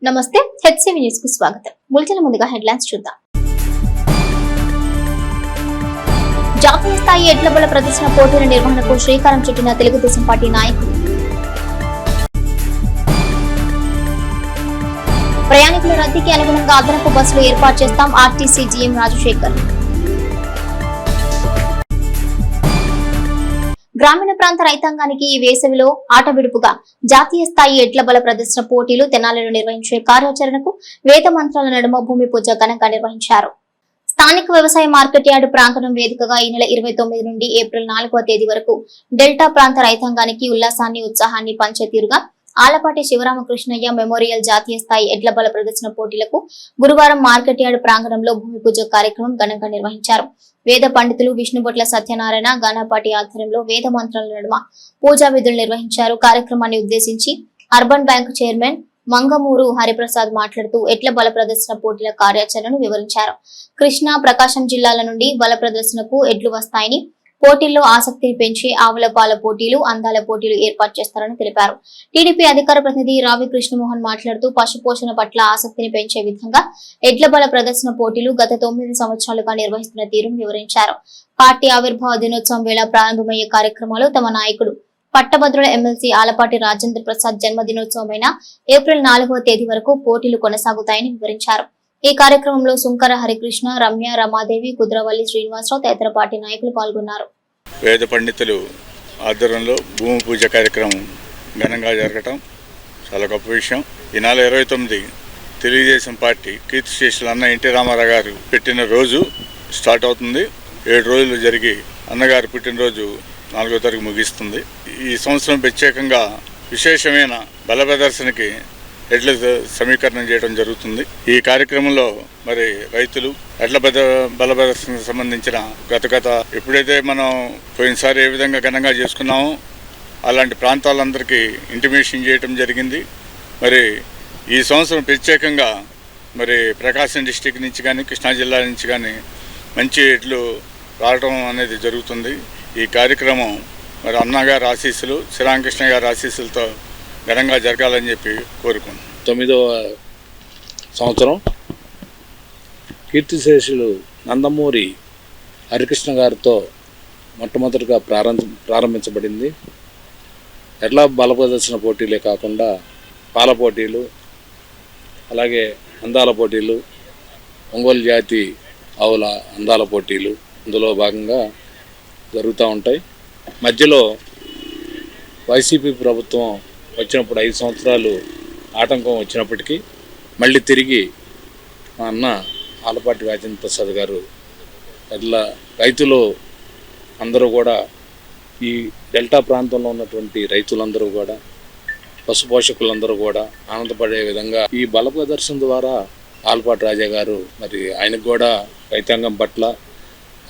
నమస్తే HCV news కు స్వాగతం. బులెటిన్ ముందుగా హెడ్లైన్స్ చూద్దాం. జాతీయ స్థాయి ఎడ్ల బల ప్రదర్శన పోటీల నిర్వహణకు శ్రీకారం చుట్టిన తెలుగుదేశం పార్టీ నాయకులు. ప్రయాణికుల రద్దీకి అనుగుణంగా అదనపు బస్సులు ఏర్పాటు చేస్తాం ఆర్టీసీ జీఎం రాజశేఖర్. గ్రామీణ ప్రాంత రైతాంగానికి ఈ వేసవిలో ఆటవిడుపుగా జాతీయ స్థాయి ఎడ్ల బల ప్రదర్శన పోటీలు తెనాలిలో నిర్వహించే కార్యాచరణకు వేద మంత్రాల నడుమ భూమి పూజ ఘనంగా నిర్వహించారు. స్థానిక వ్యవసాయ మార్కెట్ యార్డు ప్రాంగణం వేదికగా ఈ నెల 29 నుండి ఏప్రిల్ 4వ తేదీ వరకు డెల్టా ప్రాంత రైతాంగానికి ఉల్లాసాన్ని ఉత్సాహాన్ని పంచే తీరుగా ఆలపాటి శివరామకృష్ణయ్య మెమోరియల్ జాతీయ స్థాయి ఎడ్ల బల ప్రదర్శన పోటీలకు గురువారం మార్కెట్ యార్డు ప్రాంగణంలో భూమి పూజ కార్యక్రమం ఘనంగా నిర్వహించారు. వేద పండితులు విష్ణుబొట్ల సత్యనారాయణ గణపాటి ఆధ్వర్యంలో వేద మంత్రాల నడుమ పూజా విధులు నిర్వహించారు. కార్యక్రమాన్ని ఉద్దేశించి urban bank chairman Mangamuru Hariprasad మాట్లాడుతూ ఎడ్ల బల ప్రదర్శన పోటీల కార్యాచరణను వివరించారు. కృష్ణా, ప్రకాశం జిల్లాల నుండి బల ప్రదర్శనకు ఎడ్లు వస్తాయని, పోటీల్లో ఆసక్తిని పెంచి ఆవుల పాల పోటీలు, అందాల పోటీలు ఏర్పాటు చేస్తారని తెలిపారు. టీడీపీ అధికార ప్రతినిధి రావి కృష్ణమోహన్ మాట్లాడుతూ పశు పోషణ పట్ల ఆసక్తిని పెంచే విధంగా ఎడ్ల బల ప్రదర్శన పోటీలు గత 9 సంవత్సరాలుగా నిర్వహిస్తున్న తీరును వివరించారు. పార్టీ ఆవిర్భావ దినోత్సవం వేళ ప్రారంభమయ్యే కార్యక్రమాలు తమ నాయకుడు పట్టభద్రుల ఎమ్మెల్సీ ఆలపాటి రాజేంద్ర ప్రసాద్ జన్మదినోత్సవమైన ఏప్రిల్ 4వ తేదీ వరకు పోటీలు కొనసాగుతాయని వివరించారు. ఈ కార్యక్రమంలో సుంకర హరికృష్ణ, రమ్య, రమాదేవి, కుద్రవల్లి శ్రీనివాసరావు తదితర పార్టీ నాయకులు పాల్గొన్నారు. వేద పండితులు ఆధ్వర్యంలో భూమి పూజ కార్యక్రమం ఘనంగా జరగటం చాలా గొప్ప విషయం. ఈ నెల 29 తెలుగుదేశం పార్టీ కీర్తిశేషులు అన్న ఎన్టీ రామారావు గారు పెట్టిన రోజు స్టార్ట్ అవుతుంది. 7 రోజులు జరిగి అన్నగారు పుట్టినరోజు 4వ తారీఖు ముగిస్తుంది. ఈ సంవత్సరం ప్రత్యేకంగా విశేషమైన బల ప్రదర్శనకి ఎడ్ల సమీకరణం చేయడం జరుగుతుంది. ఈ కార్యక్రమంలో మరి రైతులు ఎడ్ల బల ప్రదర్శనకు సంబంధించిన గత ఎప్పుడైతే మనం పోయినసారి ఏ విధంగా ఘనంగా చేసుకున్నామో అలాంటి ప్రాంతాలందరికీ ఇంటిమేషన్ చేయడం జరిగింది. మరి ఈ సంవత్సరం ప్రత్యేకంగా మరి ప్రకాశం డిస్టిక్ నుంచి కానీ కృష్ణా జిల్లా నుంచి కానీ మంచి ఎడ్లు రావడం అనేది జరుగుతుంది. ఈ కార్యక్రమం మరి అన్నగారి ఆశీస్సులు, శ్రీరామకృష్ణ గారి ఆశీస్సులతో ఘనంగా జరగాలని చెప్పి కోరుకుంటున్నాం. 9వ సంవత్సరం కీర్తిశేషులు నందమూరి హరికృష్ణ గారితో మొట్టమొదటిగా ప్రారంభించబడింది. ఎడ్ల బల ప్రదర్శన పోటీలే కాకుండా పాల పోటీలు, అలాగే అందాల పోటీలు, ఒంగోలు జాతి ఆవుల అందాల పోటీలు ఇందులో భాగంగా జరుగుతూ ఉంటాయి. మధ్యలో వైసీపీ ప్రభుత్వం వచ్చినప్పుడు 5 సంవత్సరాలు ఆటంకం వచ్చినప్పటికీ మళ్ళీ తిరిగి మా అన్న ఆలపాటి రాజేంద్ర ప్రసాద్ గారు రైతులు అందరూ కూడా, ఈ డెల్టా ప్రాంతంలో ఉన్నటువంటి రైతులందరూ కూడా, పశు పోషకులందరూ కూడా ఆనందపడే విధంగా ఈ బల ప్రదర్శన ద్వారా ఆలపాటి రాజా గారు మరి ఆయనకు కూడా రైతాంగం పట్ల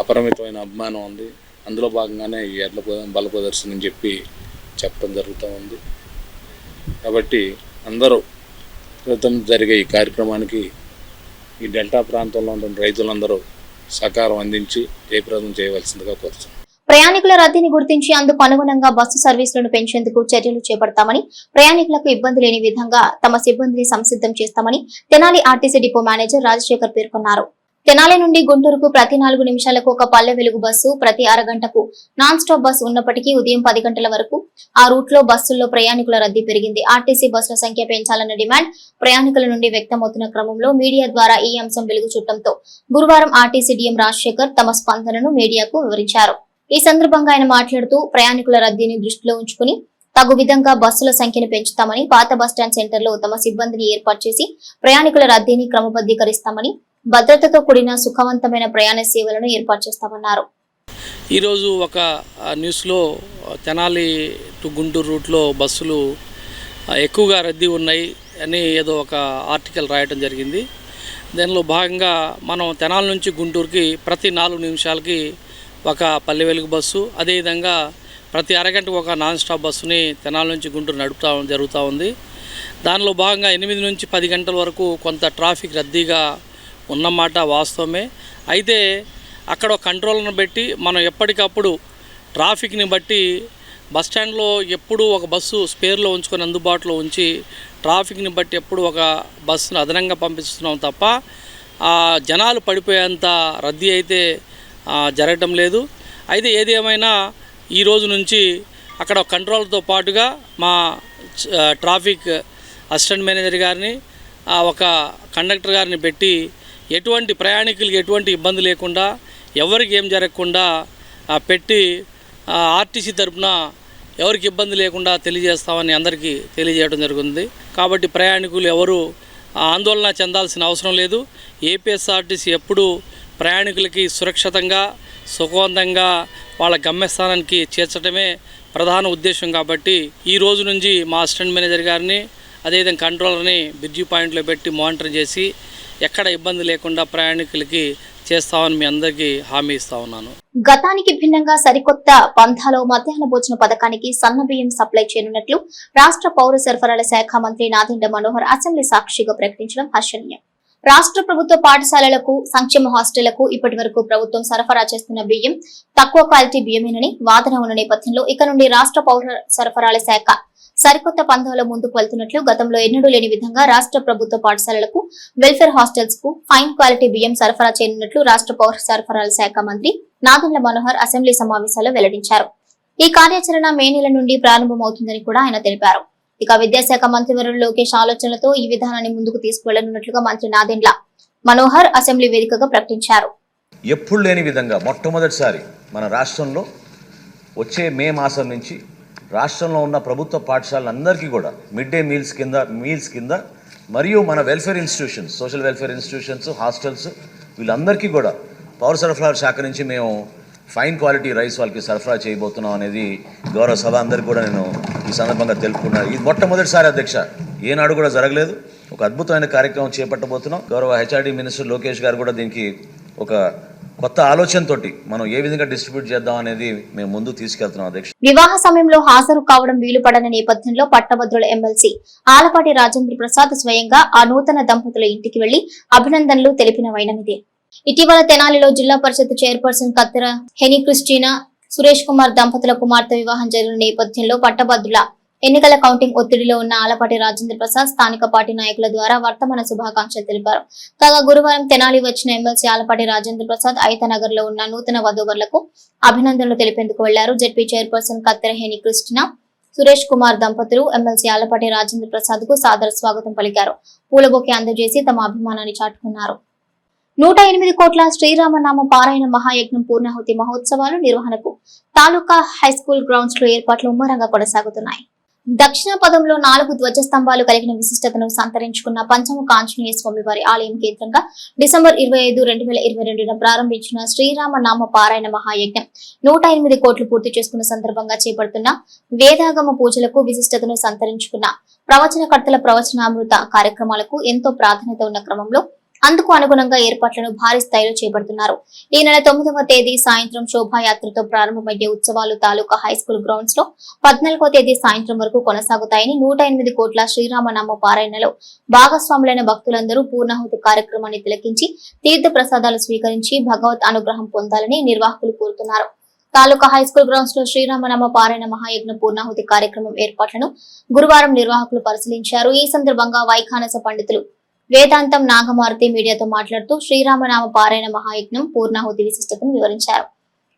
అపరిమితమైన అభిమానం ఉంది. అందులో భాగంగానే ఈ ఎడ్ల బల ప్రదర్శన అని చెప్పి చెప్పడం జరుగుతూ ఉంది. కాబట్టి అందరూ క్రితం జరిగే ఈ కార్యక్రమానికి ఈ డెల్టా ప్రాంతంలో ఉన్న రైతులందరూ సహకారం అందించి జయప్రదం చేయవలసిందిగా కోరుతున్నాం. ప్రయాణికుల రద్దీని గుర్తించి అందుకు అనుగుణంగా బస్సు సర్వీసులను పెంచేందుకు చర్యలు చేపడతామని, ప్రయాణికులకు ఇబ్బంది లేని విధంగా తమ సిబ్బందిని సంసిద్ధం చేస్తామని Tenali RTC depot manager Rajasekhar పేర్కొన్నారు. తెనాలి నుండి గుంటూరుకు ప్రతి 4 నిమిషాలకు ఒక పల్లె వెలుగు బస్సు, ప్రతి అరగంటకు నాన్ స్టాప్ బస్సు ఉన్నప్పటికీ ఉదయం 10 గంటల వరకు ఆ రూట్ లో బస్సుల్లో ప్రయాణికుల రద్దీ పెరిగింది. ఆర్టీసీ బస్సుల సంఖ్య పెంచాలన్న డిమాండ్ ప్రయాణికుల నుండి వ్యక్తమవుతున్న క్రమంలో మీడియా ద్వారా ఈ అంశం వెలుగు చుట్టంతో గురువారం ఆర్టీసీ డిఎం రాజశేఖర్ తమ స్పందనను మీడియాకు వివరించారు. ఈ సందర్భంగా ఆయన మాట్లాడుతూ ప్రయాణికుల రద్దీని దృష్టిలో ఉంచుకుని తగు విధంగా బస్సుల సంఖ్యను పెంచుతామని, పాత బస్టాండ్ సెంటర్ లో తమ సిబ్బందిని ఏర్పాటు చేసి ప్రయాణికుల రద్దీని క్రమబద్ధీకరిస్తామని, భద్రతతో కూడిన సుఖవంతమైన ప్రయాణ సేవలను ఏర్పాటు చేస్తామన్నారు. ఈరోజు ఒక న్యూస్లో తెనాలి టు గుంటూరు రూట్లో బస్సులు ఎక్కువగా రద్దీ ఉన్నాయి అని ఏదో ఒక ఆర్టికల్ రాయడం జరిగింది. దానిలో భాగంగా మనం తెనాలి నుంచి గుంటూరుకి ప్రతి 4 నిమిషాలకి ఒక పల్లె వెలుగు బస్సు, అదేవిధంగా ప్రతి అరగంటకు ఒక నాన్ స్టాప్ బస్సుని తెనాలి నుంచి గుంటూరు జరుగుతూ ఉంది. దానిలో భాగంగా 8 నుంచి 10 గంటల వరకు కొంత ట్రాఫిక్ రద్దీగా ఉన్నమాట వాస్తవమే. అయితే అక్కడ కంట్రోల్ను బట్టి మనం ఎప్పటికప్పుడు ట్రాఫిక్ని బట్టి బస్ స్టాండ్లో ఎప్పుడు ఒక బస్సు స్పేర్లో ఉంచుకొని అందుబాటులో ఉంచి ట్రాఫిక్ని బట్టి ఎప్పుడు ఒక బస్సును అదనంగా పంపిస్తున్నాం తప్ప జనాలు పడిపోయేంత రద్దీ అయితే జరగటం లేదు. అయితే ఏది ఏమైనా ఈ రోజు నుంచి అక్కడ కంట్రోల్తో పాటుగా మా ట్రాఫిక్ అసిస్టెంట్ మేనేజర్ గారిని ఒక కండక్టర్ గారిని పెట్టి ఎటువంటి ప్రయాణికులకి ఎటువంటి ఇబ్బంది లేకుండా ఎవరికి ఏం జరగకుండా పెట్టి ఆర్టీసీ తరఫున ఎవరికి ఇబ్బంది లేకుండా తెలియజేస్తామని అందరికీ తెలియజేయడం జరుగుతుంది. కాబట్టి ప్రయాణికులు ఎవరు ఆందోళన చెందాల్సిన అవసరం లేదు. ఏపీఎస్ఆర్టీసీ ఎప్పుడూ ప్రయాణికులకి సురక్షితంగా సుఖవంతంగా వాళ్ళ గమ్యస్థానానికి చేర్చడమే ప్రధాన ఉద్దేశం. కాబట్టి ఈ రోజు నుంచి మా అసిస్టెంట్ మేనేజర్ గారిని అదేవిధంగా కంట్రోలర్ని బ్రిడ్జి పాయింట్లో పెట్టి మానిటర్ చేసి ఎక్కడ ఇబ్బంది లేకుండా ప్రయాణికులకి చేస్తామని మీ అందరికీ హామీ ఇస్తా ఉన్నాను. గతానికి భిన్నంగా సరికొత్త పంథాలో మధ్యాహ్న భోజన పథకానికి సన్న బియ్యం సప్లై చేయనున్నట్లు రాష్ట్ర పౌర సరఫరాల శాఖ మంత్రి నాదెండ్ల మనోహర్ అసెంబ్లీ సాక్షిగా ప్రకటించడం హర్షణీయం. రాష్ట్ర ప్రభుత్వ పాఠశాలలకు సంక్షేమ హాస్టళ్లకు ఇప్పటి వరకు ప్రభుత్వం సరఫరా చేస్తున్న బియ్యం తక్కువ క్వాలిటీ బియ్యమేనని వాదన ఉన్న నేపథ్యంలో ఇక నుండి రాష్ట్ర పౌర సరఫరాల శాఖ సరికొత్త పంథాలో ముందుకు వెళ్తున్నట్లు గతంలో ఎన్నడూ లేని విధంగా రాష్ట్ర ప్రభుత్వ పాఠశాలలకు వెల్ఫేర్ హాస్టల్స్ కు ఫైన్ క్వాలిటీ బియ్యం సరఫరా చేయనున్నట్లు రాష్ట్ర పౌర సరఫరాల శాఖ మంత్రి నాదెండ్ల మనోహర్ అసెంబ్లీ సమావేశాల్లో వెల్లడించారు. ఈ కార్యాచరణ మే నెల నుండి ప్రారంభమవుతుందని కూడా ఆయన తెలిపారు. ఇక విద్యాశాఖ మంత్రివర్యులు లోకేష్ ఆలోచనలతో ఈ విధానాన్ని ముందుకు తీసుకువెళ్లనున్నట్లుగా మంత్రి నాదెండ్ల మనోహర్ అసెంబ్లీ వేదికగా ప్రకటించారు. ఎప్పుడు లేని విధంగా మొట్టమొదటిసారి మన రాష్ట్రంలో వచ్చే మే మాసం నుంచి రాష్ట్రంలో ఉన్న ప్రభుత్వ పాఠశాలలందరికీ కూడా మిడ్ డే మీల్స్ కింద మరియు మన welfare institutions social welfare institutions hostels వీళ్ళందరికీ కూడా పౌర సరఫరాల శాఖ నుంచి మేము ఫైన్ క్వాలిటీ రైస్ వాళ్ళకి సరఫరా చేయబోతున్నాం అనేది గౌరవ సభ అందరికీ కూడా నేను ఈ సందర్భంగా తెలుపుకున్నాను. ఇది మొట్టమొదటిసారి అధ్యక్ష, ఏనాడు కూడా జరగలేదు. ఒక అద్భుతమైన కార్యక్రమం చేపట్టబోతున్నాం. గౌరవ హెచ్ఆర్డీ మినిస్టర్ లోకేష్ గారు కూడా దీనికి ఒక కొత్త ఆలోచనతోటి మనం ఏ విధంగా డిస్ట్రిబ్యూట్ చేద్దాం అనేది మేము ముందు తీసుకెళ్తున్నాం అధ్యక్ష. వివాహ సమయంలో హాజరు కావడం వీలుపడని నేపథ్యంలో పట్టభద్రుల ఎమ్మెల్సీ ఆలపాటి రాజేంద్ర ప్రసాద్ స్వయంగా ఆ నూతన దంపతుల ఇంటికి వెళ్లి అభినందనలు తెలిపిన వైనమిదే. ఇటీవల తెనాలిలో జిల్లా పరిషత్ చైర్పర్సన్ కత్తెర హెనీ క్రిస్టినా సురేష్ కుమార్ దంపతుల కుమార్తె వివాహం జరిగిన నేపథ్యంలో పట్టభద్రుల ఎన్నికల కౌంటింగ్ ఒత్తిడిలో ఉన్న ఆలపాటి రాజేంద్ర ప్రసాద్ స్థానిక పార్టీ నాయకుల ద్వారా వర్తమాన శుభాకాంక్షలు తెలిపారు. కాగా గురువారం తెనాలి వచ్చిన ఎమ్మెల్సీ ఆలపాటి రాజేంద్ర ప్రసాద్ ఐతనగర్ లో ఉన్న నూతన వధూవరులకు అభినందనలు తెలిపేందుకు వెళ్లారు. జెడ్పీ చైర్పర్సన్ కత్తెర హెనీ క్రిస్టినా సురేష్ కుమార్ దంపతులు ఎమ్మెల్సీ ఆలపాటి రాజేంద్ర ప్రసాద్ కు సాదర స్వాగతం పలికారు. పూలబొకే అందజేసి తమ అభిమానాన్ని చాటుకున్నారు. 108 కోట్ల శ్రీరామనామ పారాయణ మహాయజ్ఞం పూర్ణాహుతి మహోత్సవాలు నిర్వహణకు తాలూకా హైస్కూల్ గ్రౌండ్స్ లో ఏర్పాట్లు ముమ్మరంగా కొనసాగుతున్నాయి. దక్షిణ పదంలో 4 ధ్వజస్తంభాలు కలిగిన విశిష్టతను సంతరించుకున్న పంచముఖ ఆంజనేయ స్వామి వారి ఆలయం కేంద్రంగా డిసెంబర్ 25, 2022న ప్రారంభించిన శ్రీరామనామ పారాయణ మహాయజ్ఞం 108 కోట్లు పూర్తి చేసుకున్న సందర్భంగా చేపడుతున్న వేదాగమ పూజలకు విశిష్టతను సంతరించుకున్న ప్రవచనకర్తల ప్రవచనామృత కార్యక్రమాలకు ఎంతో ప్రాధాన్యత ఉన్న క్రమంలో అందుకు అనుగుణంగా ఏర్పాట్లను భారీ స్థాయిలో చేపడుతున్నారు. ఈ నెల 9వ తేదీ సాయంత్రం శోభాయాత్రతో ప్రారంభమయ్యే ఉత్సవాలు తాలూకా హైస్కూల్ గ్రౌండ్స్ లో 14వ తేదీ సాయంత్రం వరకు కొనసాగుతాయని 108 కోట్ల శ్రీరామనామ పారాయణలో భాగస్వాములైన భక్తులందరూ పూర్ణాహుతి కార్యక్రమాన్ని తిలకించి తీర్థ ప్రసాదాలు స్వీకరించి భగవత్ అనుగ్రహం పొందాలని నిర్వాహకులు కోరుతున్నారు. తాలూకా హైస్కూల్ గ్రౌండ్స్ లో శ్రీరామనామ పారాయణ మహాయజ్ఞ పూర్ణాహుతి కార్యక్రమం ఏర్పాట్లను గురువారం నిర్వాహకులు పరిశీలించారు. ఈ సందర్భంగా వైఖానస పండితులు వేదాంతం నాగమారుతి మీడియాతో మాట్లాడుతూ శ్రీరామనామ పారాయణ మహాయజ్ఞం పూర్ణాహుతి విశిష్టతను వివరించారు.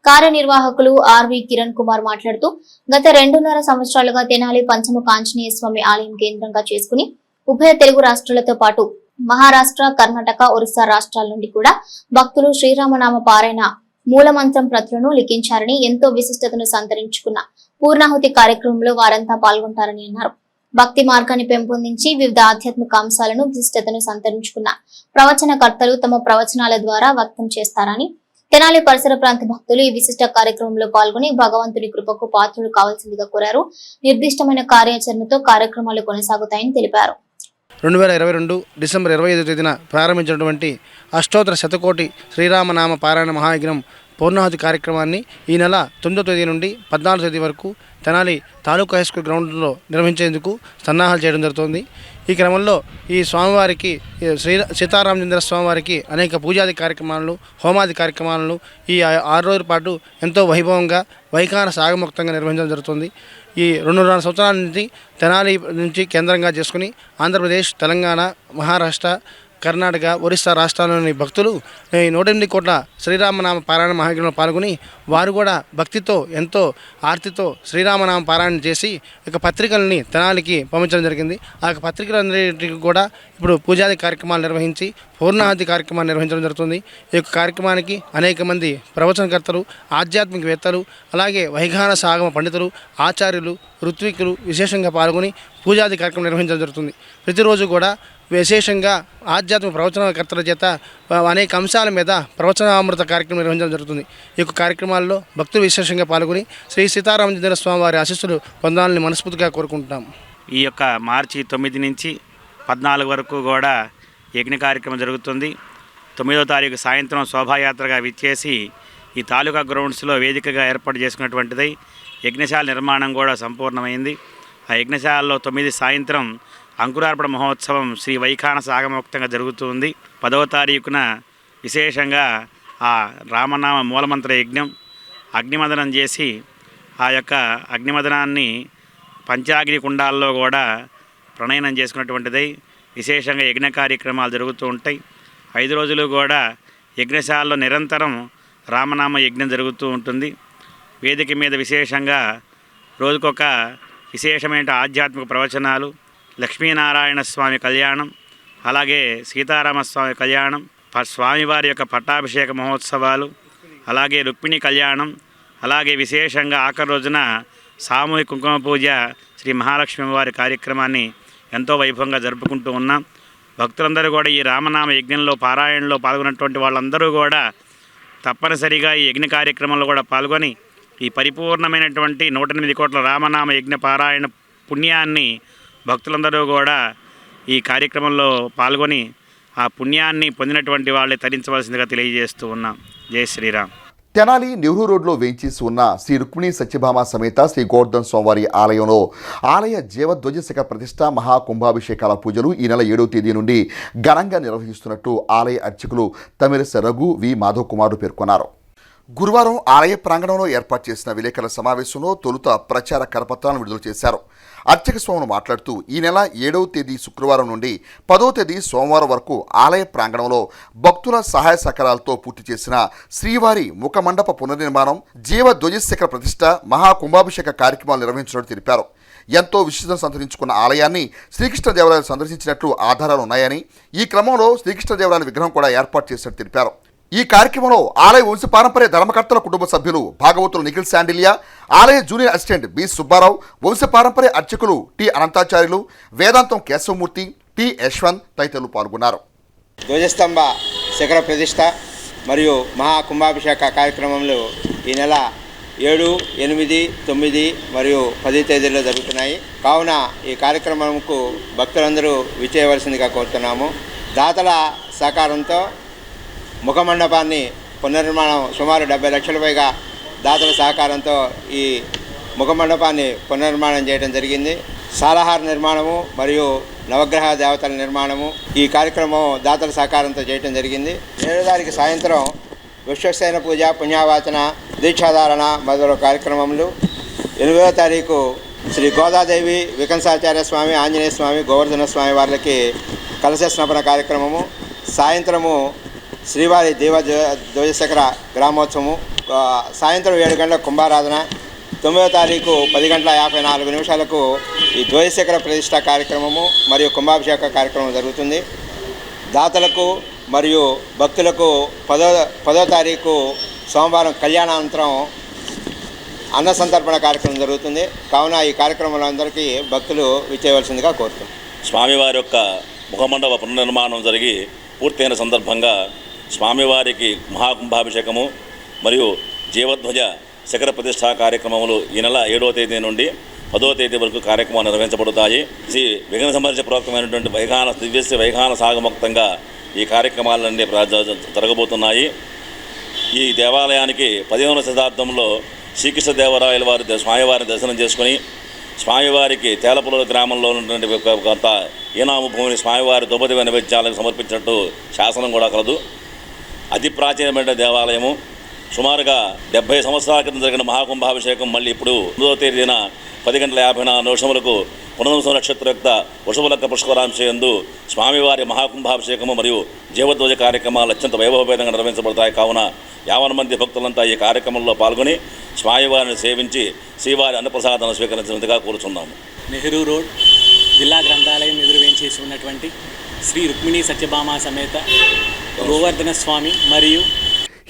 కార్యనిర్వాహకులు ఆర్వి కిరణ్ కుమార్ మాట్లాడుతూ గత 2.5 సంవత్సరాలుగా తెనాలి పంచముఖ ఆంజనేయ స్వామి ఆలయం కేంద్రంగా చేసుకుని ఉభయ తెలుగు రాష్ట్రాలతో పాటు మహారాష్ట్ర, కర్ణాటక, ఒరిస్సా రాష్ట్రాల నుండి కూడా భక్తులు శ్రీరామనామ పారాయణ మూలమంత్రం ప్రతులను లిఖించారని, ఎంతో విశిష్టతను సంతరించుకున్న పూర్ణాహుతి కార్యక్రమంలో వారంతా పాల్గొంటారని అన్నారు. భక్తి మార్గాన్ని పెంపొందించి వివిధ ఆధ్యాత్మిక అంశాలను విశిష్టతను సంతరించుకున్న ప్రవచనకర్తలు తమ ప్రవచనాల ద్వారా వ్యక్తం చేస్తారని, తెనాలి పరిసర ప్రాంత భక్తులు ఈ విశిష్ట కార్యక్రమంలో పాల్గొని భగవంతుని కృపకు పాత్రులు కావాల్సిందిగా కోరారు. నిర్దిష్టమైన కార్యాచరణతో కార్యక్రమాలు కొనసాగుతాయని తెలిపారు. 2022 డిసెంబర్ 25వ తేదీన ప్రారంభించినటువంటి అష్టోత్తర శతకోటి శ్రీరామనామ పారాయణ మహాయజ్ఞం పూర్ణాహుతి కార్యక్రమాన్ని ఈ నెల 9వ తేదీ నుండి 14వ తేదీ వరకు తెనాలి తాలూకా హై స్కూల్ గ్రౌండ్లో నిర్వహించేందుకు సన్నాహాలు చేయడం జరుగుతుంది. ఈ క్రమంలో ఈ స్వామివారికి సీతారామచంద్ర స్వామివారికి అనేక పూజాది కార్యక్రమాలను, హోమాది కార్యక్రమాలను ఈ 6 రోజుల పాటు ఎంతో వైభవంగా వైఖాన సాగముక్తంగా నిర్వహించడం జరుగుతుంది. ఈ 2.5 సంవత్సరాల నుంచి తెనాలి నుంచి కేంద్రంగా చేసుకుని ఆంధ్రప్రదేశ్, తెలంగాణ, మహారాష్ట్ర, కర్ణాటక, ఒరిస్సా రాష్ట్రాల్లోని భక్తులు 108 కోట్ల శ్రీరామనామ పారాయణ మహాయజ్ఞంలో పాల్గొని వారు కూడా భక్తితో ఎంతో ఆర్తితో శ్రీరామనామ పారాయణ చేసి ఇక పత్రికల్ని తెనాలికి పంపించడం జరిగింది. ఆ పత్రికలన్నిటికీ కూడా ఇప్పుడు పూజాది కార్యక్రమాలు నిర్వహించి పూర్ణాహుతి కార్యక్రమాలు నిర్వహించడం జరుగుతుంది. ఈ యొక్క కార్యక్రమానికి అనేక మంది ప్రవచనకర్తలు, ఆధ్యాత్మికవేత్తలు, అలాగే వైఖాన సాగమ పండితులు, ఆచార్యులు, ఋత్వికులు విశేషంగా పాల్గొని పూజాది కార్యక్రమం నిర్వహించడం జరుగుతుంది. ప్రతిరోజు కూడా విశేషంగా ఆధ్యాత్మిక ప్రవచనకర్తల చేత అనేక అంశాల మీద ప్రవచనామృత కార్యక్రమం నిర్వహించడం జరుగుతుంది. ఈ యొక్క కార్యక్రమాల్లో భక్తులు విశేషంగా పాల్గొని శ్రీ సీతారామచంద్ర స్వామి వారి ఆశీస్సులు పొందాలని మనస్ఫూర్తిగా కోరుకుంటున్నాం. ఈ యొక్క మార్చి 9 నుంచి 14 వరకు కూడా యజ్ఞ కార్యక్రమం జరుగుతుంది. 9వ తారీఖు సాయంత్రం శోభాయాత్రగా విచ్చేసి ఈ తాలూకా గ్రౌండ్స్లో వేదికగా ఏర్పాటు చేసుకున్నటువంటిది. యజ్ఞశాల నిర్మాణం కూడా సంపూర్ణమైంది. ఆ యజ్ఞశాలలో 9 సాయంత్రం అంకురార్పణ మహోత్సవం శ్రీ వైఖాన సాగమోక్తంగా జరుగుతుంది. 10వ తారీఖున విశేషంగా ఆ రామనామ మూలమంత్ర యజ్ఞం అగ్నిమదనం చేసి ఆ యొక్క అగ్నిమదనాన్ని పంచాగ్ని కుండాల్లో కూడా ప్రణయనం చేసుకున్నటువంటిది. విశేషంగా యజ్ఞ కార్యక్రమాలు జరుగుతూ ఉంటాయి. 5 రోజులు కూడా యజ్ఞశాలలో నిరంతరం రామనామ యజ్ఞం జరుగుతూ ఉంటుంది. వేదిక మీద విశేషంగా రోజుకొక విశేషమైన ఆధ్యాత్మిక ప్రవచనాలు, లక్ష్మీనారాయణ స్వామి కళ్యాణం, అలాగే సీతారామస్వామి కళ్యాణం, స్వామివారి యొక్క పట్టాభిషేక మహోత్సవాలు, అలాగే రుక్మిణి కళ్యాణం, అలాగే విశేషంగా ఆఖరి రోజున సామూహిక కుంకుమ పూజ శ్రీ మహాలక్ష్మి వారి కార్యక్రమాన్ని ఎంతో వైభవంగా జరుపుకుంటూ ఉన్నాం. భక్తులందరూ కూడా ఈ రామనామ యజ్ఞంలో పారాయణలో పాల్గొన్నటువంటి వాళ్ళందరూ కూడా తప్పనిసరిగా ఈ యజ్ఞ కార్యక్రమంలో కూడా పాల్గొని ఈ పరిపూర్ణమైనటువంటి 108 కోట్ల రామనామ యజ్ఞ పారాయణ పుణ్యాన్ని భక్తులందరూ కూడా ఈ కార్యక్రమంలో పాల్గొని ఆ పుణ్యాన్ని పొందినటువంటి వాళ్ళే తరించవలసిందిగా తెలియజేస్తూ ఉన్నాం. జై శ్రీరామ్. తెనాలి నెహ్రూ రోడ్లో వేయించేసి ఉన్న శ్రీ రుక్మిణి సత్యభామ సమేత శ్రీ గోవర్ధన్ స్వామివారి ఆలయంలో ఆలయ జీవధ్వజశిఖ ప్రతిష్ట మహాకుంభాభిషేకాల పూజలు ఈ నెల 7వ తేదీ నుండి ఘనంగా నిర్వహిస్తున్నట్టు ఆలయ అర్చకులు తమిళస రఘు వి మాధవ్ కుమార్ పేర్కొన్నారు. గురువారం ఆలయ ప్రాంగణంలో ఏర్పాటు చేసిన విలేకరుల సమావేశంలో తొలుత ప్రచార కరపత్రాలను విడుదల చేశారు. అర్చక స్వాములు మాట్లాడుతూ ఈ నెల 7వ తేదీ శుక్రవారం నుండి 10వ తేదీ సోమవారం వరకు ఆలయ ప్రాంగణంలో భక్తుల సహాయ సహకారాలతో పూర్తి చేసిన శ్రీవారి ముఖమండప పునర్నిర్మాణం, జీవ ధ్వజశిఖర ప్రతిష్ట, మహాకుంభాభిషేక కార్యక్రమాలు నిర్వహించినట్టు తెలిపారు. ఎంతో విశిష్టం సంతరించుకున్న ఆలయాన్ని శ్రీకృష్ణదేవరాయలు సందర్శించినట్లు ఆధారాలు ఉన్నాయని, ఈ క్రమంలో శ్రీకృష్ణదేవరాయల విగ్రహం కూడా ఏర్పాటు చేసినట్టు తెలిపారు. ఈ కార్యక్రమంలో ఆలయ వంశపారంపర్య ధర్మకర్తల కుటుంబ సభ్యులు భాగవతులు నిఖిల్ శాండిలియా, ఆలయ జూనియర్ అసిస్టెంట్ బి సుబ్బారావు, వంశపారంపర్య అర్చకులు టి అనంతాచార్యులు, వేదాంతం కేశవమూర్తి, టి యశ్వంత్ తదితరులు పాల్గొన్నారు. ధ్వజస్తంభ శిఖర ప్రతిష్ట మరియు మహాకుంభాభిషేక కార్యక్రమంలో ఈ నెల 7, 8, 9 మరియు 10 తేదీల్లో జరుగుతున్నాయి. కావున ఈ కార్యక్రమంకు భక్తులందరూ విచ్చేయవలసిందిగా కోరుతున్నాము. దాతల సహకారంతో ముఖమండపాన్ని పునర్నిర్మాణం సుమారు 70 లక్షల పైగా దాతల సహకారంతో ఈ ముఖమండపాన్ని పునర్నిర్మాణం చేయడం జరిగింది. సాలహార నిర్మాణము మరియు నవగ్రహ దేవతల నిర్మాణము ఈ కార్యక్రమం దాతల సహకారంతో చేయడం జరిగింది. 7వ తారీఖు సాయంత్రం విశ్వసేన పూజ, పుణ్యావాచన, దీక్షాధారణ మొదలు కార్యక్రమములు. 8వ తారీఖు శ్రీ గోదాదేవి, వికంసాచార్య స్వామి, ఆంజనేయ స్వామి, గోవర్ధన స్వామి వారికి కలశ స్నాపన కార్యక్రమము. సాయంత్రము శ్రీవారి ధ్వజశిఖర గ్రామోత్సవము. సాయంత్రం 7 గంటల కుంభారాధన. 9వ తారీఖు 10:54 ఈ ధ్వజశిఖర ప్రతిష్ట కార్యక్రమము మరియు కుంభాభిషేక కార్యక్రమం జరుగుతుంది. దాతలకు మరియు భక్తులకు 10వ తారీఖు సోమవారం కళ్యాణానంతరం అన్న సంతర్పణ కార్యక్రమం జరుగుతుంది. కావున ఈ కార్యక్రమంలో అందరికీ భక్తులు విచ్చేయవలసిందిగా కోరుతున్నాం. స్వామివారి యొక్క ముఖమండప పునర్నిర్మాణం జరిగి పూర్తయిన సందర్భంగా స్వామివారికి మహాకుంభాభిషేకము మరియు జీవధ్వజ శిఖర ప్రతిష్టా కార్యక్రమములు ఈ నెల 7వ తేదీ నుండి 10వ తేదీ వరకు కార్యక్రమాలు నిర్వహించబడతాయి. శ్రీ విఘ్న సంహర్ష ప్రోక్తమైనటువంటి దివ్యశ్రీ వైఖాన సాగముక్తంగా ఈ కార్యక్రమాలన్నీ జరగబోతున్నాయి. ఈ దేవాలయానికి 15వ శతాబ్దంలో శ్రీకృష్ణదేవరాయల వారి స్వామివారిని దర్శనం చేసుకుని స్వామివారికి తేలపుల గ్రామంలో ఉన్నటువంటి కొంత ఈనాము భూమిని స్వామివారి ద్రౌపది నైవేద్యాలకు సమర్పించినట్టు శాసనం కూడా కలదు. అతి ప్రాచీనమైన దేవాలయము. సుమారుగా 70 సంవత్సరాల క్రితం జరిగిన మహాకుంభాభిషేకం మళ్ళీ ఇప్పుడు 9వ తేదీన 10:54 పునర్వసు నక్షత్రయుక్త వృషభలక్క పుష్కరాంశయందు స్వామివారి మహాకుంభాభిషేకము మరియు జీవధ్వజ కార్యక్రమాలు అత్యంత వైభవపేతంగా నిర్వహించబడతాయి. కావున 50 మంది భక్తులంతా ఈ కార్యక్రమంలో పాల్గొని స్వామివారిని సేవించి శ్రీవారి అన్నప్రసాదాన్ని స్వీకరించినట్టుగా కోరుచున్నాము. నెహ్రూ రోడ్ జిల్లా గ్రంథాలయం ఎదురు వేయించేసి ఉన్నటువంటి శ్రీ రుక్మిణీ సత్యభామ సమేత గోవర్ధన స్వామి మరియు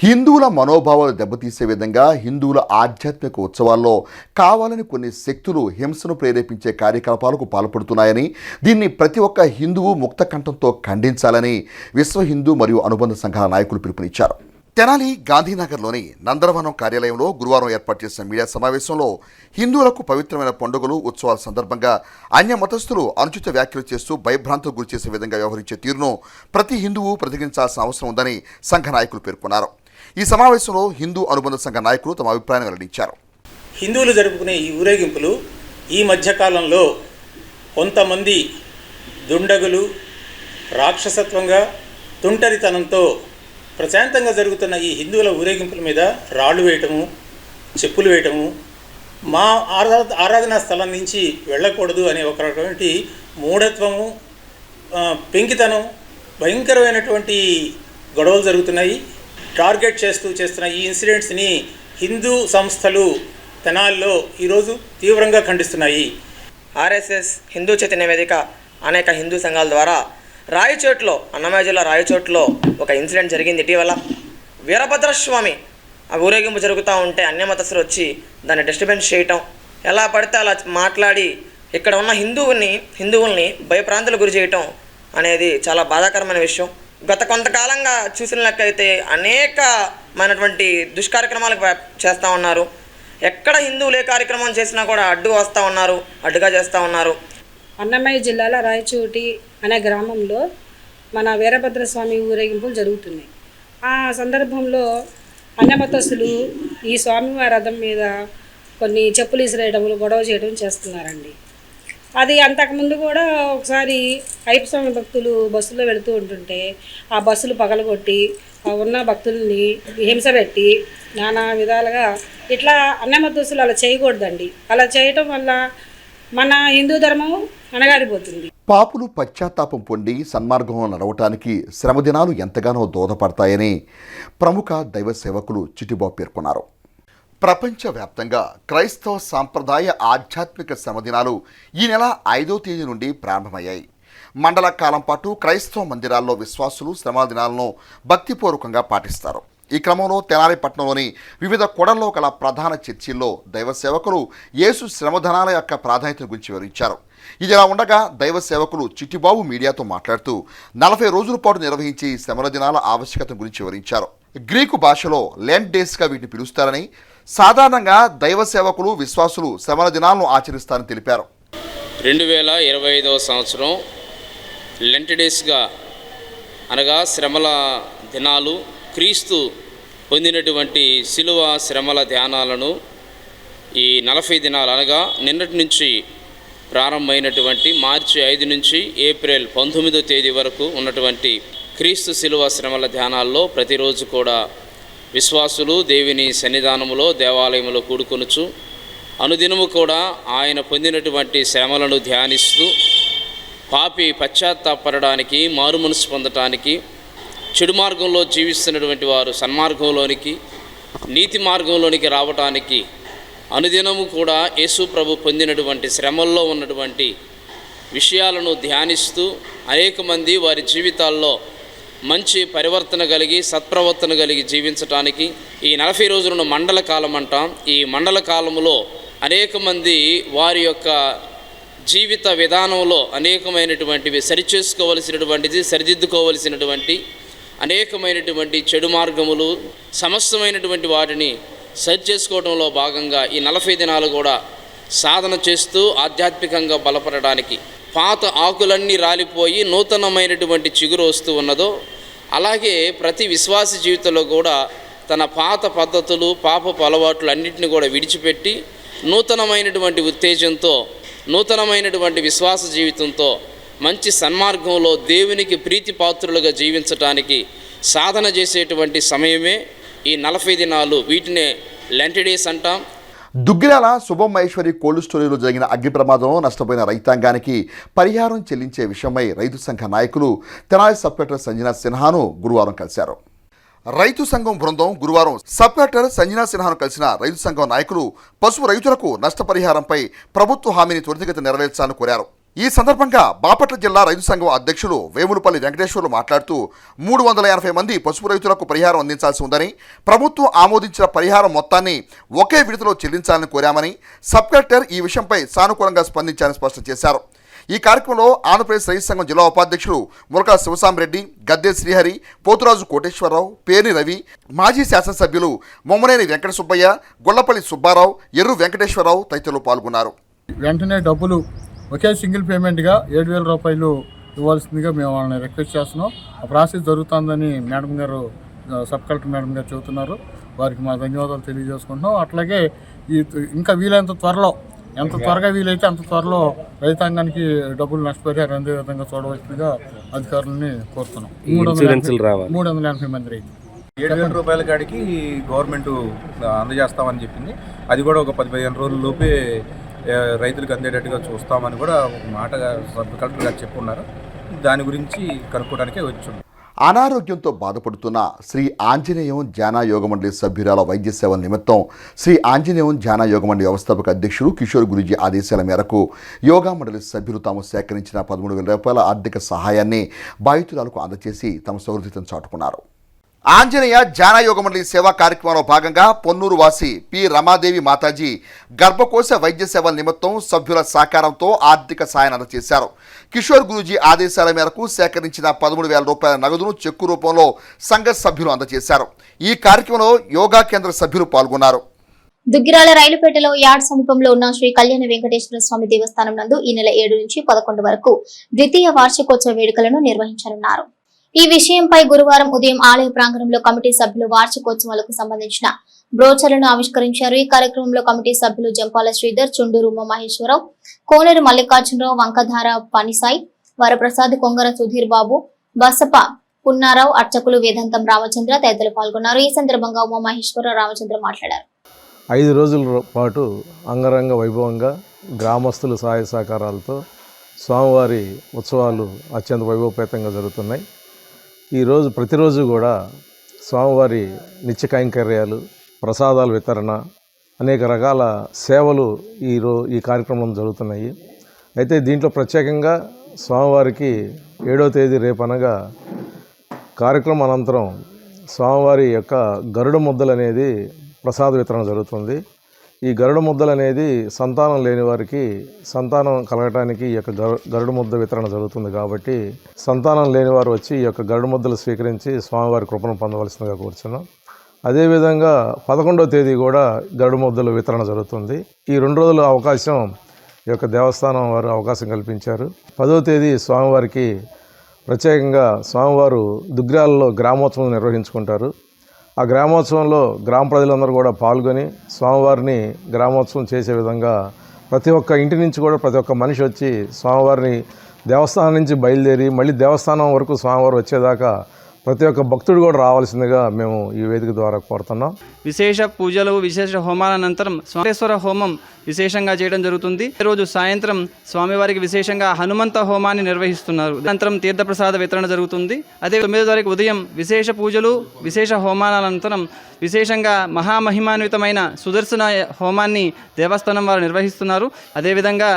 హిందువుల మనోభావాలు దెబ్బతీసే విధంగా హిందువుల ఆధ్యాత్మిక ఉత్సవాల్లో కావాలని కొన్ని శక్తులు హింసను ప్రేరేపించే కార్యకలాపాలకు పాల్పడుతున్నాయని, దీన్ని ప్రతి ఒక్క హిందువు ముక్త కంఠంతో ఖండించాలని విశ్వ హిందూ మరియు అనుబంధ సంఘాల నాయకులు పిలుపునిచ్చారు. తెనాలి గాంధీనగర్లోని నందనవనం కార్యాలయంలో గురువారం ఏర్పాటు చేసిన మీడియా సమావేశంలో హిందువులకు పవిత్రమైన పండుగలు ఉత్సవాల సందర్భంగా అన్య మతస్థులు అనుచిత వ్యాఖ్యలు చేస్తూ భయభ్రాంతులు గురిచేసే విధంగా వ్యవహరించే తీరును ప్రతి హిందువు ప్రతిఘటించాల్సిన అవసరం ఉందని సంఘ నాయకులు పేర్కొన్నారు. ఈ సమావేశంలో హిందూ అనుబంధ సంఘ నాయకులు తమ అభిప్రాయాన్ని వెల్లడించారు. హిందువులు జరుపుకునే ఈ ఊరేగింపులు ఈ మధ్యకాలంలో కొంతమంది దుండగులు రాక్షసత్వంగా తుంటరితనంతో ప్రశాంతంగా జరుగుతున్న ఈ హిందువుల ఊరేగింపుల మీద రాళ్ళు వేయటము, చెప్పులు వేయటము, మా ఆరాధనా స్థలం నుంచి వెళ్ళకూడదు అనే ఒక రకమైన మూఢత్వము, పెంకితనం, భయంకరమైనటువంటి గొడవలు జరుగుతున్నాయి. టార్గెట్ చేస్తున్న ఈ ఇన్సిడెంట్స్ని హిందూ సంస్థలు తెనాలిలో ఈరోజు తీవ్రంగా ఖండిస్తున్నాయి. ఆర్ఎస్ఎస్ హిందూ చైతన్య వేదిక అనేక హిందూ సంఘాల ద్వారా రాయచోట్లో, అన్నమయ్య జిల్లా రాయచోట్లో ఒక ఇన్సిడెంట్ జరిగింది ఇటీవల. వీరభద్రస్వామి ఆ ఊరేగింపు జరుగుతూ ఉంటే అన్యమతస్థులు వచ్చి దాన్ని డిస్టర్బెన్స్ చేయటం, ఎలా పడితే అలా మాట్లాడి ఇక్కడ ఉన్న హిందువుల్ని భయప్రాంతాలకు గురి చేయటం అనేది చాలా బాధాకరమైన విషయం. గత కొంతకాలంగా చూసిన లెక్కైతే అనేకమైనటువంటి దుష్కార్యక్రమాలకు చేస్తూ ఉన్నారు. ఎక్కడ హిందువులు ఏ కార్యక్రమం చేసినా కూడా అడ్డుగా చేస్తూ ఉన్నారు. అన్నమయ్య జిల్లాలో రాయచోటి అనే గ్రామంలో మన వీరభద్రస్వామి ఊరేగింపులు జరుగుతున్నాయి. ఆ సందర్భంలో అన్యమతస్థులు ఈ స్వామివారి రథం మీద కొన్ని చెప్పులు ఇసిరేయడములు, గొడవ చేయడం చేస్తున్నారండి. అది అంతకుముందు కూడా ఒకసారి అయ్యప్ప స్వామి భక్తులు బస్సులో వెళుతూ ఉంటుంటే ఆ బస్సులు పగలగొట్టి ఉన్న భక్తుల్ని హింస పెట్టి నానా విధాలుగా ఇట్లా అన్యమతస్థులు అలా చేయకూడదండి. అలా చేయటం వల్ల మన హిందూ ధర్మం అణగారిపోతుంది. పాపులు పశ్చాత్తాపం పొంది సన్మార్గంలో నడవటానికి శ్రమదినాలు ఎంతగానో దోహదపడతాయని ప్రముఖ దైవ సేవకులు చిట్టిబాబు పేర్కొన్నారు. ప్రపంచవ్యాప్తంగా క్రైస్తవ సాంప్రదాయ ఆధ్యాత్మిక శ్రమదినాలు ఈ నెల 5వ తేదీ నుండి ప్రారంభమయ్యాయి. మండల కాలం పాటు క్రైస్తవ మందిరాల్లో విశ్వాసులు శ్రమల దినాలను భక్తిపూర్వకంగా పాటిస్తారు. ఈ క్రమంలో తెనాలి పట్టణంలోని వివిధ కొడల్లో గల ప్రధాన చర్చిల్లో దైవ సేవకులు యేసు శ్రమదినాల యొక్క ప్రాధాన్యతను గురించి వివరించారు. ఇదిలా ఉండగా దైవ సేవకులు చిట్టిబాబు మీడియాతో మాట్లాడుతూ 40 రోజుల పాటు నిర్వహించి శ్రమల దినాల ఆవశ్యకత గురించి వివరించారు. గ్రీకు భాషలో లెంట్ డేస్గా వీటిని పిలుస్తారని, సాధారణంగా దైవ సేవకులు విశ్వాసులు శ్రమల దినాలను ఆచరిస్తారని తెలిపారు. 2025వ సంవత్సరం లెంట్ డేస్గా అనగా శ్రమల దినాలు క్రీస్తు పొందినటువంటి శిలువ శ్రమల ధ్యానాలను ఈ 40 దినాలు అనగా నిన్నటి నుంచి ప్రారంభమైనటువంటి మార్చి 5 నుంచి ఏప్రిల్ 19వ తేదీ వరకు ఉన్నటువంటి క్రీస్తు శిలువ శ్రమల ధ్యానాల్లో ప్రతిరోజు కూడా విశ్వాసులు దేవుని సన్నిధానములో దేవాలయంలో కూడుకొనుచు అనుదినము కూడా ఆయన పొందినటువంటి శ్రమలను ధ్యానిస్తూ పాపి పశ్చాత్తాపడడానికి, మారుమనసు పొందటానికి, చెడు మార్గంలో జీవిస్తున్నటువంటి వారు సన్మార్గంలోనికి, నీతి మార్గంలోనికి రావటానికి అనుదినము కూడా యేసు ప్రభు పొందినటువంటి శ్రమల్లో ఉన్నటువంటి విషయాలను ధ్యానిస్తూ అనేక మంది వారి జీవితాల్లో మంచి పరివర్తన కలిగి సత్ప్రవర్తన కలిగి జీవించటానికి ఈ 40 రోజులను మండల కాలం అంటాం. ఈ మండల కాలంలో అనేక మంది వారి యొక్క జీవిత విధానంలో అనేకమైనటువంటివి సరిదిద్దుకోవలసినటువంటి అనేకమైనటువంటి చెడు మార్గములు సమస్తమైనటువంటి వాటిని సరి చేసుకోవడంలో భాగంగా ఈ 40 దినాలు కూడా సాధన చేస్తూ ఆధ్యాత్మికంగా బలపడడానికి పాత ఆకులన్నీ రాలిపోయి నూతనమైనటువంటి చిగురు వస్తూ ఉన్నదో అలాగే ప్రతి విశ్వాస జీవితంలో కూడా తన పాత పద్ధతులు పాపపు అలవాట్లు అన్నింటినీ కూడా విడిచిపెట్టి నూతనమైనటువంటి ఉత్తేజంతో నూతనమైనటువంటి విశ్వాస జీవితంతో మంచి సన్మార్గంలో దేవునికి ప్రీతిపాత్రులుగా జీవించటానికి సాధన చేసేటువంటి సమయమే ఈ 40 దినాలు. వీటినే లెంట్ డేస్ అంటాం. దుగ్గిరాల శుభం మహేశ్వరి కోల్డ్ స్టోరేజ్లో జరిగిన అగ్ని ప్రమాదంలో నష్టపోయిన రైతాంగానికి పరిహారం చెల్లించే విషయమై రైతు సంఘ నాయకులు తెనాలి సబ్ కలెక్టర్ సంజనా సిన్హాను గురువారం కలిశారు. రైతు సంఘం బృందం గురువారం సబ్ కలెక్టర్ సంజనా సిన్హాను కలిసిన రైతు సంఘం నాయకులు పసుపు రైతులకు నష్టపరిహారంపై ప్రభుత్వ హామీని త్వరితగతిన నెరవేర్చాలని కోరారు. ఈ సందర్భంగా బాపట్ల జిల్లా రైతు సంఘం అధ్యక్షులు వేములపల్లి వెంకటేశ్వర్లు మాట్లాడుతూ 380 మంది పసుపు రైతులకు పరిహారం అందించాల్సి ఉందని, ప్రభుత్వం ఆమోదించిన పరిహారం మొత్తాన్ని ఒకే విడతలో చెల్లించాలని కోరామని సబ్ కలెక్టర్ ఈ విషయంపై సానుకూలంగా స్పందించాలని స్పష్టం చేశారు. ఈ కార్యక్రమంలో ఆంధ్రప్రదేశ్ రైతు సంఘం జిల్లా ఉపాధ్యక్షులు ములకా శివసాంరెడ్డి, గద్దె శ్రీహరి, పోతురాజు కోటేశ్వరరావు, పేర్ని రవి, మాజీ శాసనసభ్యులు మొమ్మనేని వెంకట సుబ్బయ్య, గొల్లపల్లి సుబ్బారావు, ఎర్రు వెంకటేశ్వరరావు తదితరులు పాల్గొన్నారు. వెంటనే డబ్బులు ఒకే సింగిల్ పేమెంట్గా 7,000 రూపాయలు ఇవ్వాల్సిందిగా మేము వాళ్ళని రిక్వెస్ట్ చేస్తున్నాం. ఆ ప్రాసెస్ జరుగుతుందని మేడం గారు, సబ్ కలెక్టర్ మేడం గారు చెబుతున్నారు. వారికి మా ధన్యవాదాలు తెలియజేసుకుంటున్నాం. అట్లాగే ఇంకా వీలైనంత త్వరలో, ఎంత త్వరగా వీలైతే అంత త్వరలో రైతాంగానికి డబ్బులు నష్టపరిహారం అందే విధంగా చూడవలసిందిగా అధికారులని కోరుతున్నాం. 380 మంది రైతులు 7,000 రూపాయల కాడికి గవర్నమెంట్ అందజేస్తామని చెప్పింది. అది కూడా ఒక 15 రోజుల లోపే రైతులకు అందేటట్టుగా చూస్తామని కూడా ఒక మాట సబ్ కలెక్టర్ గారు చెప్పున్నారు. దాని గురించి కనుక్కోవడానికే వచ్చాం. అనారోగ్యంతో బాధపడుతున్న శ్రీ ఆంజనేయం ధ్యాన యోగ మండలి సభ్యురాల వైద్య సేవల నిమిత్తం శ్రీ ఆంజనేయం ధ్యాన యోగ మండలి వ్యవస్థాపక అధ్యక్షుడు కిషోర్ గురూజీ ఆదేశాల మేరకు యోగా మండలి సభ్యులు తాము సేకరించిన 13,000 రూపాయల ఆర్థిక సహాయాన్ని బాధితురాలకు అందజేసి తమ సౌహృదతను చాటుకున్నారు. ఆంజనేయ ధ్యాన యోగ మండలి సేవా కార్యక్రమంలో భాగంగా పొన్నూరు వాసి పి రమాదేవి మాతాజీ గర్భకోశ వైద్య సేవల నిమిత్తం సభ్యుల సహకారంతో ఆర్థిక సాయాన్ని అందజేశారు. కిషోర్ గురూజీ ఆదేశాల మేరకు సేకరించిన 13,000 రూపాయల నగదును చెక్కు రూపంలో సంఘ సభ్యులు అందజేశారు. ఈ కార్యక్రమంలో యోగా కేంద్ర సభ్యులు పాల్గొన్నారు. దుగ్గిరాల రైలుపేటలో యార్డ్ సమీపంలో ఉన్న శ్రీ కళ్యాణ వెంకటేశ్వర స్వామి దేవస్థానం నందు ఈ నెల 7 నుంచి 11 వరకు ద్వితీయ వార్షికోత్సవ వేడుకలను నిర్వహించనున్నారు. ఈ విషయంపై గురువారం ఉదయం ఆలయ ప్రాంగణంలో కమిటీ సభ్యులు వార్షికోత్సవాలకు సంబంధించిన బ్రోచర్లను ఆవిష్కరించారు. ఈ కార్యక్రమంలో కమిటీ సభ్యులు జంపాల శ్రీధర్, చుండూరు ఉమామహేశ్వరరావు, కోనేరు మల్లికార్జునరావు, వంకధార పనిసాయి, వరప్రసాద్, కొంగర సుధీర్ బాబు, బసప పున్నారావు, అర్చకులు వేదాంతం రామచంద్ర తదితరులు పాల్గొన్నారు. ఈ సందర్భంగా ఉమామహేశ్వరరావు రామచంద్ర మాట్లాడారు. 5 రోజుల పాటు అంగరంగ వైభవంగా గ్రామస్తుల సహాయ సహకారాలతో స్వామివారి ఉత్సవాలు అత్యంత వైభవపేతంగా జరుగుతున్నాయి. ఈరోజు ప్రతిరోజు కూడా స్వామివారి నిత్య కైంకర్యాలు, ప్రసాదాల వితరణ, అనేక రకాల సేవలు ఈ కార్యక్రమం జరుగుతున్నాయి. అయితే దీంట్లో ప్రత్యేకంగా స్వామివారికి 7వ తేదీ రేపనగా కార్యక్రమం అనంతరం స్వామివారి యొక్క గరుడ ముద్దలు అనేది ప్రసాద వితరణ జరుగుతుంది. ఈ గరుడ ముద్దలు అనేది సంతానం లేని వారికి సంతానం కలగటానికి ఈ యొక్క గరుడ ముద్ద వితరణ జరుగుతుంది. కాబట్టి సంతానం లేని వారు వచ్చి ఈ యొక్క గరుడ ముద్దలు స్వీకరించి స్వామివారి కృపను పొందవలసిందిగా కోరుచున్నాం. అదేవిధంగా 11వ తేదీ కూడా గరుడ ముద్దలు వితరణ జరుగుతుంది. ఈ 2 రోజుల అవకాశం ఈ యొక్క దేవస్థానం వారు అవకాశం కల్పించారు. 10వ తేదీ స్వామివారికి ప్రత్యేకంగా స్వామివారు దుగ్గిరాలలో గ్రామోత్సవం నిర్వహించుకుంటారు. ఆ గ్రామోత్సవంలో గ్రామ ప్రజలందరూ కూడా పాల్గొని స్వామివారిని గ్రామోత్సవం చేసే విధంగా ప్రతి ఒక్క ఇంటి నుంచి కూడా ప్రతి ఒక్క మనిషి వచ్చి స్వామివారిని దేవస్థానం నుంచి బయలుదేరి మళ్ళీ దేవస్థానం వరకు స్వామివారు వచ్చేదాకా ప్రతి ఒక్క భక్తుడు కూడా రావాల్సిందిగా మేము ఈ వేదిక ద్వారా కోరుతున్నాం. విశేష పూజలు, విశేష హోమాల అనంతరం స్వామేశ్వర హోమం విశేషంగా చేయడం జరుగుతుంది. ఈరోజు సాయంత్రం స్వామివారికి విశేషంగా హనుమంత హోమాన్ని నిర్వహిస్తున్నారు. అనంతరం తీర్థప్రసాద వితరణ జరుగుతుంది. అదే 9వ తారీఖు ఉదయం విశేష పూజలు, విశేష హోమాల అనంతరం విశేషంగా మహామహిమాన్వితమైన సుదర్శన హోమాన్ని దేవస్థానం వారు నిర్వహిస్తున్నారు. అదేవిధంగా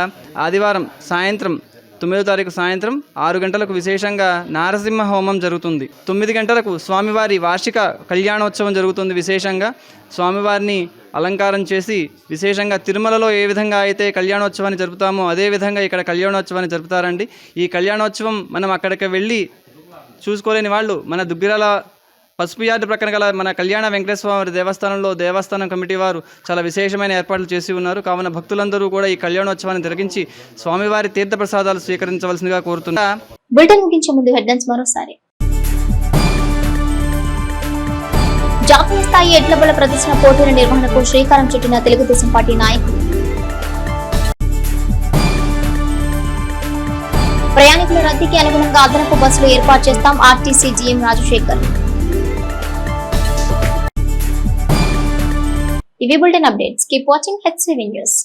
ఆదివారం సాయంత్రం 9వ తారీఖు సాయంత్రం 6 గంటలకు విశేషంగా నారసింహ హోమం జరుగుతుంది. 9 గంటలకు స్వామివారి వార్షిక కళ్యాణోత్సవం జరుగుతుంది. విశేషంగా స్వామివారిని అలంకారం చేసి విశేషంగా తిరుమలలో ఏ విధంగా అయితే కళ్యాణోత్సవాన్ని జరుపుతామో అదే విధంగా ఇక్కడ కళ్యాణోత్సవాన్ని జరుపుతారండి. ఈ కళ్యాణోత్సవం మనం అక్కడికి వెళ్ళి చూసుకోలేని వాళ్ళు మన దుగ్గిరాల పసుపు యార్డు ప్రక్కన గల మన కళ్యాణ వెంకటేశ్వర స్వామి దేవస్థానంలో దేవస్థానం కమిటీ వారు చాలా విశేషమైన ఏర్పాట్లు చేసి ఉన్నారు. కావున భక్తులందరూ కూడా ఈ కళ్యాణోత్సవాన్ని తిలకించి స్వామివారి తీర్థ ప్రసాదాలు స్వీకరించవలసిందిగా కోరుతున్నా. బులెటిన్ ముగించే ముందు హెడ్లైన్స్ మరోసారి. జాతీయ స్థాయి ఎడ్ల బల ప్రదర్శన పోటీల నిర్వహణకు శ్రీకారం చుట్టిన తెలుగుదేశం పార్టీ నాయకులు. ప్రయాణికుల రద్దీకి అనుగుణంగా అదనపు బస్సులు ఏర్పాటు చేస్తాం ఆర్టీసీ జీఎం రాజశేఖర్. ఇవి bulletin updates. Keep watching HCV news.